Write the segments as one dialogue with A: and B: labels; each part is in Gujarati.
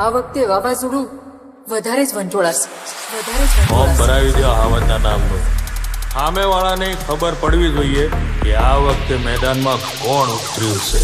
A: આ વખતે વાવાઝોડું વધારે જ વંટોળાશે.
B: ફોર્મ ભરાવી દો હાવતના નામનું. સામેવાળાને ખબર પડવી જોઈએ કે આ વખતે મેદાનમાં કોણ ઉતર્યું છે.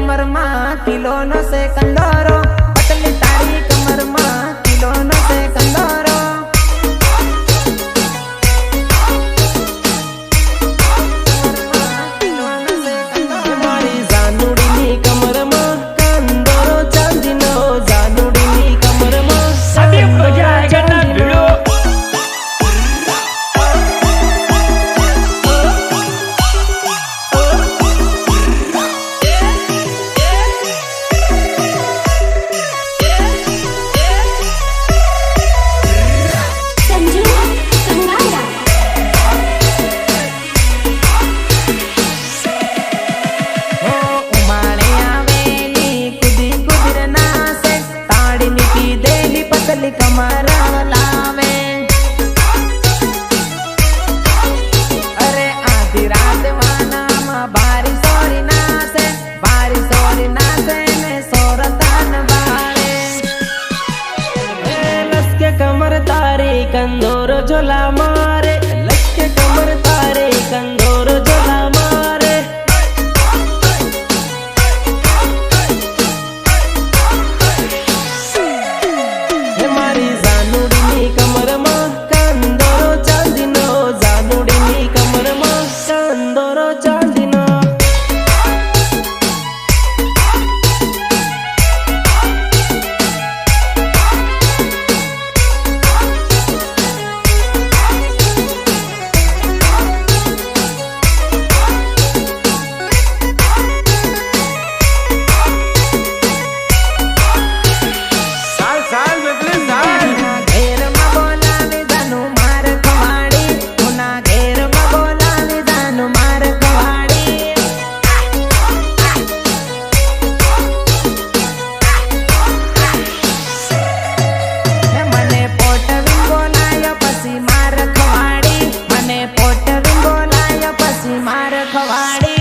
C: कमर मां किलो नो से कंदोरो पतली तारी कमर मां किलो नो से कंदोरो मारी जानुड़ी नी कमर मां कंदोरो चांदी नो जानुड़ी नी कमर मां
D: अभी मजा आएगा ना भिड़ो
E: संजू संगारा
C: हो उमाळे आवेली कुदी कुदीर नासे ताड़ी निकी देली पतली कमर लावे अरे आधी रात वाना मा बारी सोरी नासे ने सोरतान बाळे लसके कमर तारे कंदोर झोला मारे लसके कमर तारे कंदोर झोला मारे हे मारी जानुड़ी नी कमर मां कंदोरो चांदी नो जानुड़ी नी कमर मां कंदोरो चांदी नो घेर में बोलावी जानु मार खवाड़ी उना घेर में बोलावी जानु मार खवाड़ी हे मने पोटविन बोलायो पसी मार खवाड़ी मने पोटविन बोलायो पसी मार खवाड़ी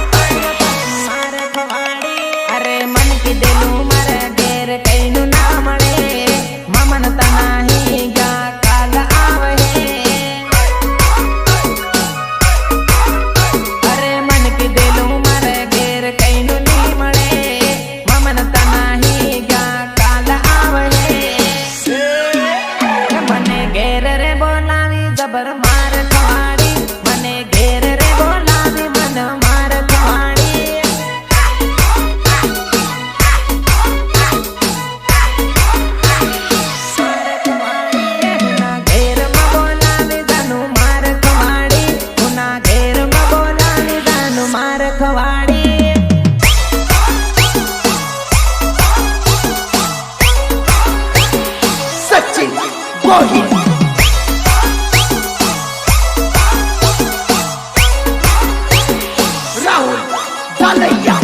C: मार खवाड़ी अरे मन की दिलू मर घेर कैनु ना मळे ममन तनाही या काल आवहे अरे मन की दिलू मर घेर कैनु नी मळे ममन तनाही या काल आवहे मने घेर रे बोलावी जबर मार खवाड़ी मने घेर रे बोलावी मन मार खवाड़ी उना घेर में बोलावी जानु मार खवाड़ी उना घेर में बोलावी जानु मार खवाड़ी
D: सचिन गोहिल राहुल दालैया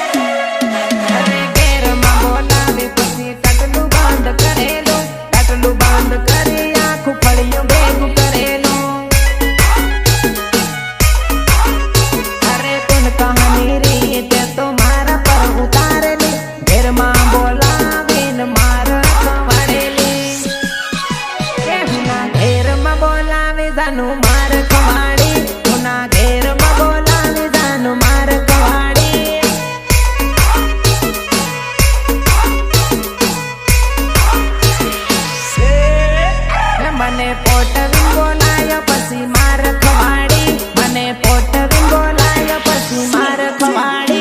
C: अरे घेर में बोलावी पसी टटलू बांध करेलो टटलू बांध करे आँखों फड़ियों बेगू करेलो अरे कौन कहानी रीत तुम्हारा पर उतारेली घेर में बोलावी न मार खवाड़ेली उना घेर में बोलावी जानु मार खवाड़ी उना घेर में बोलावी जानु मार खवाड़ी मने पोटविन बोलायो पसी मार खवाड़ी मने पोटविन बोलायो पसी मार खवाड़ी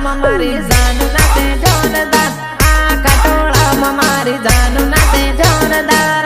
C: ખટોળામાં મારી જાન નાચે જોરદાર, આ ખટોળામાં મારી જાન નાચે જોરદાર.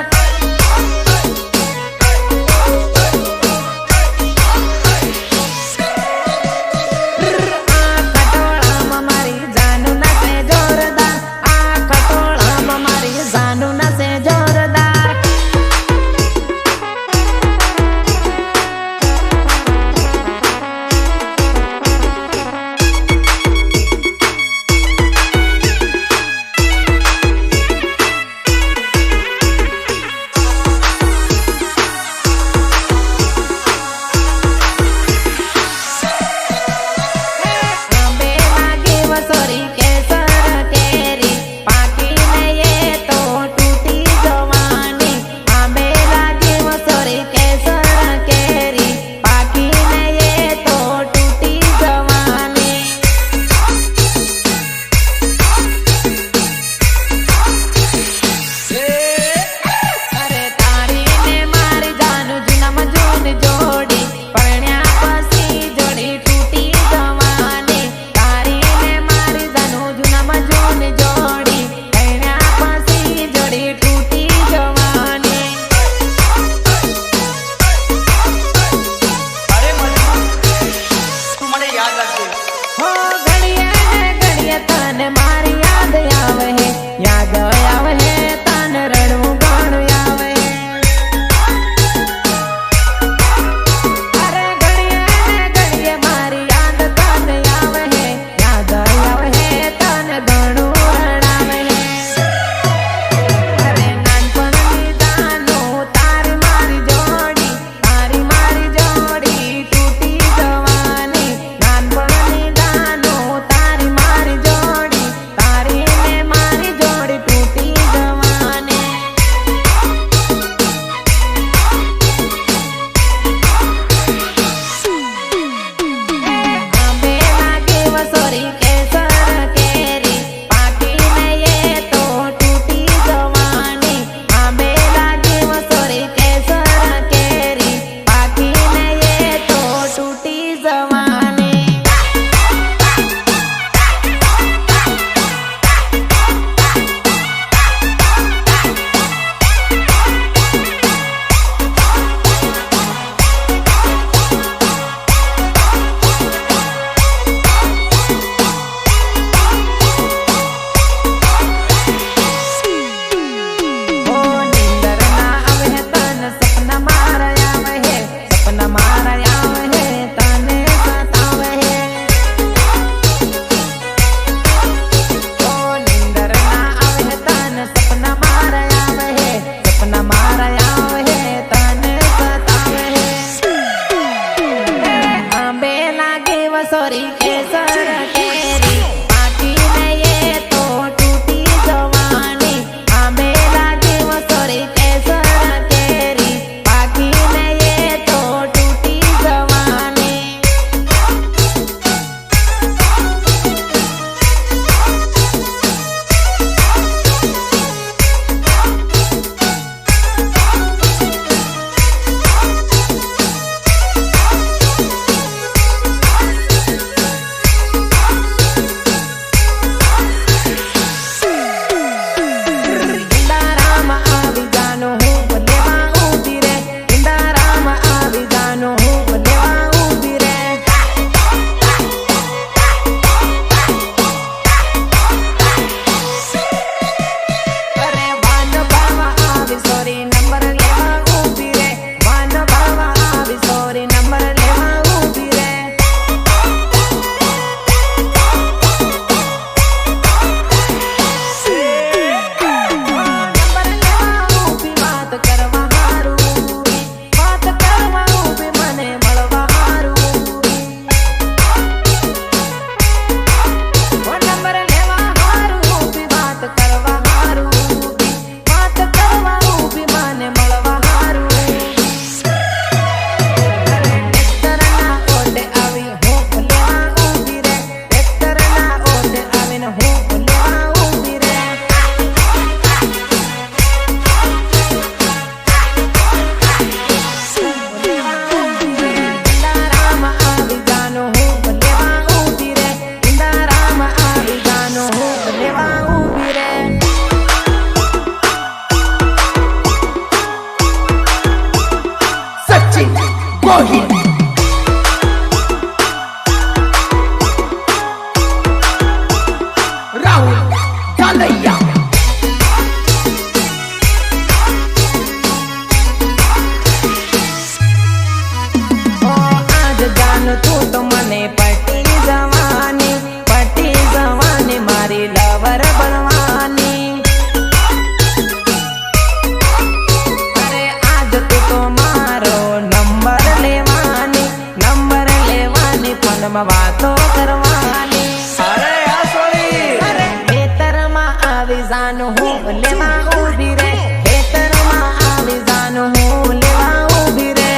C: વાતો કરવાની.
D: અરે આ સોળી
C: અરે ખેતરમાં આવી જાનું હું લેવા ઊભી રે. ખેતરમાં આવી જાનું હું લેવા ઊભી રે.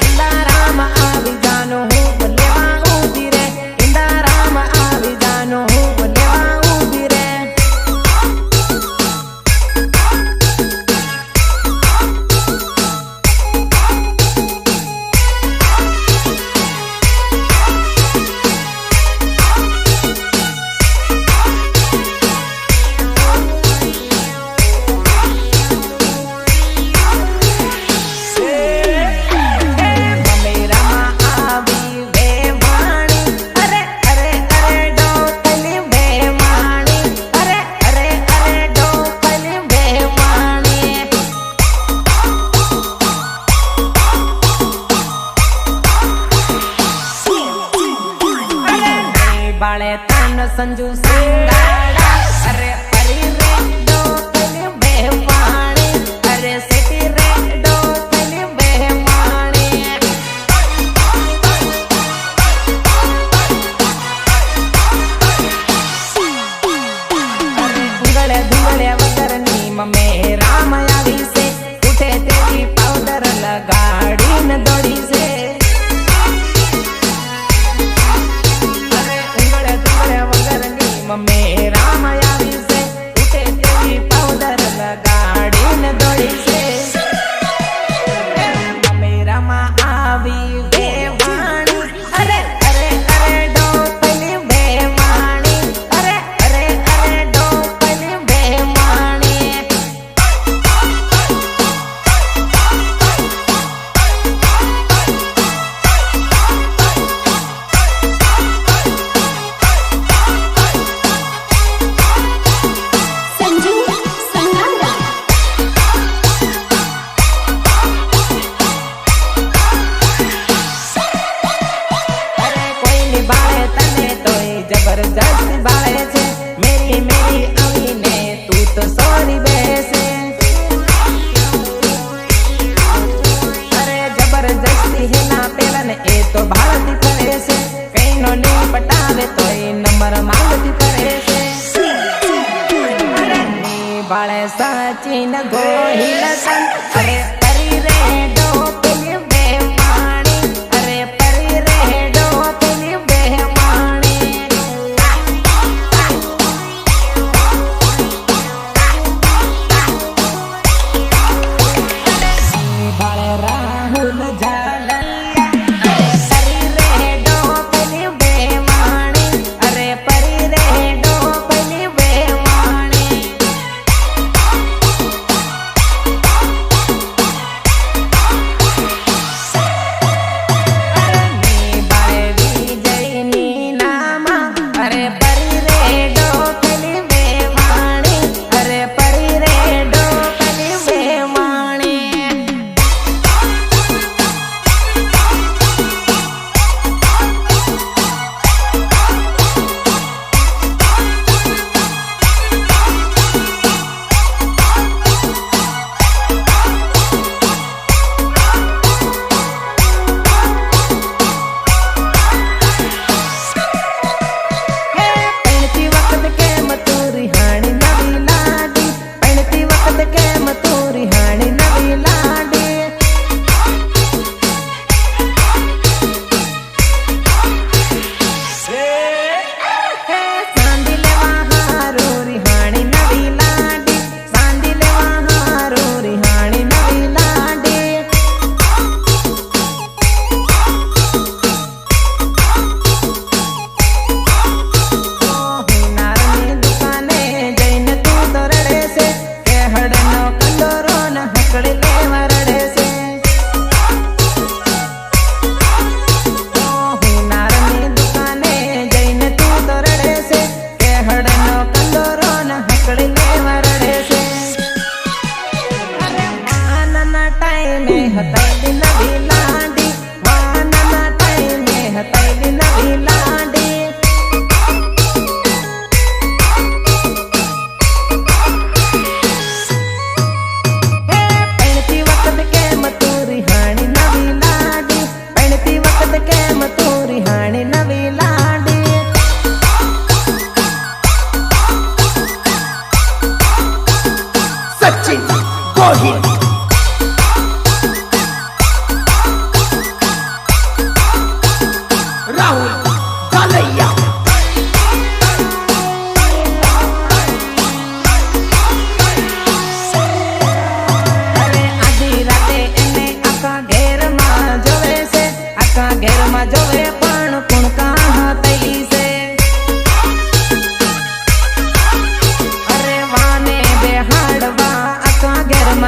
C: ઇંદારામાં આવી જાનું હું લેવા ઊભી રે. ઇંદારામાં આવી જાનું હું લેવા ઊભી રે. મમેરામાં આવી વેવાણી. અરે અરે અરે ડોકલી વેવાણી. અરે અરે અરે ડોકલી વેવાણી. અરે બાળે તન સંજુ સંગાડા. અરે પરી રે ડોકલી વેવાણી. અરે સેટી રે ડોકલી વેવાણી. ધૂંગળે ધૂંગળે વગરની મમે રામ આવી છે. ઉઠે તેવી પાવડર લગાડીને દોડી છે. અરે ધૂંગળે ધૂંગળે વગરની મમે રામ આવી છે. ઉઠે તેવી પાવડર લગાડીને દોડી છે. મમેરામાં આવી વેવાણી. અરે અરે અરે ડોકલી વેવાણી. અરે અરે અરે ડોકલી વેવાણી.
E: સંજુ સંગાડા.
C: અરે કોઈની બાળે તને તોય જબરજસ્ત બાળે છે. મેરી મેરી આવીને તું તો સોરી બેસે. અરે જબરજસ્તી હેના પેલાને એ તો ભાળતી ફરે છે. કઈનો ની પટાવે તોય નંબર માંગતી ફરે છે. અરે ની બાળે સચિન ગોહિલ સન. અરે પરી રે ડોકલી વેવાણી. અરે પરી રે ડોકલી વેવાણી. બાળે રાહુલ ઝાલરિયા. પરી રે ડોકલી વેવાણી. અરે પરી રે ડોકલી વેવાણી.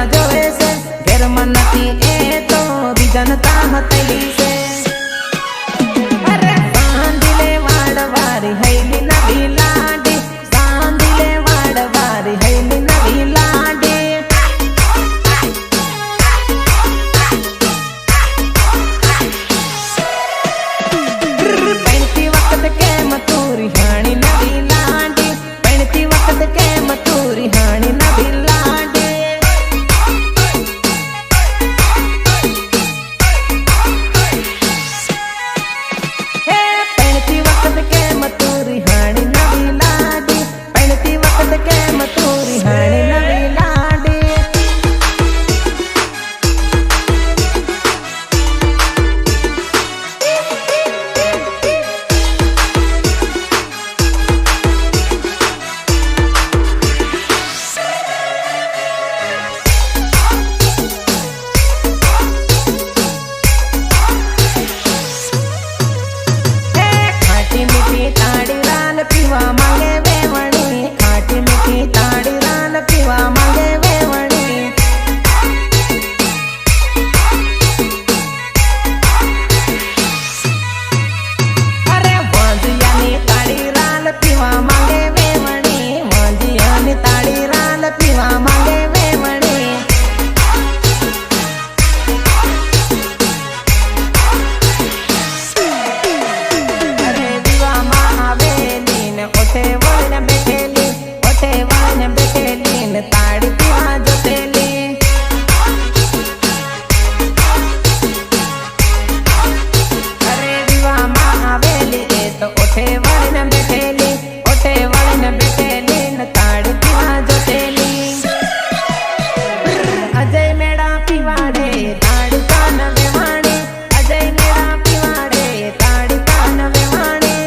C: જોવે છે ઘેરમાં નથી એ તો બીજાને તામ તૈલી છે અરે સાંદીલે વાડવારી હૈલી નવી લાડી સાંદીલે વાડવારી હૈલી નવી લાડી પૈણતી વખત કેમ તુરી હાણી નવી લાડી પૈણતી વખત કેમ તુરી હાણી નવી લાડી હે પૈણતી વખત કેમ તુરી હાણી નવી લાડી પૈણતી વખત કેમ તુરી હાણી નવી લાડી ખાટી મીઠી તાળી રાન પીવા માંગે વેવણી ખાટી મીઠી તાળી રાન પીવા માંગે વેવણી અરે વાંજિયાની તાળી રાન પીવા માંગે વેવણી વાંજિયાની તાળી રાન પીવા માંગે વેવણી અરે દીવામાં આવેલી ને ઓઠે વળને બેઠેલી ઓઠે વળને બેઠેલી ને તાળી પીવા જતેલી અરે દીવામાં આવેલી એ તો ઓઠે વળને બેઠેલી ઓઠે વળને બેઠેલી ને તાળી પીવા જતેલી અજય મેળા પીવાડે તાળી કાન વેવાણી અજય મેળા પીવાડે તાળી કાન વેવાણી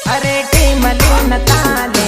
C: અરે ટીમલી ન તાલે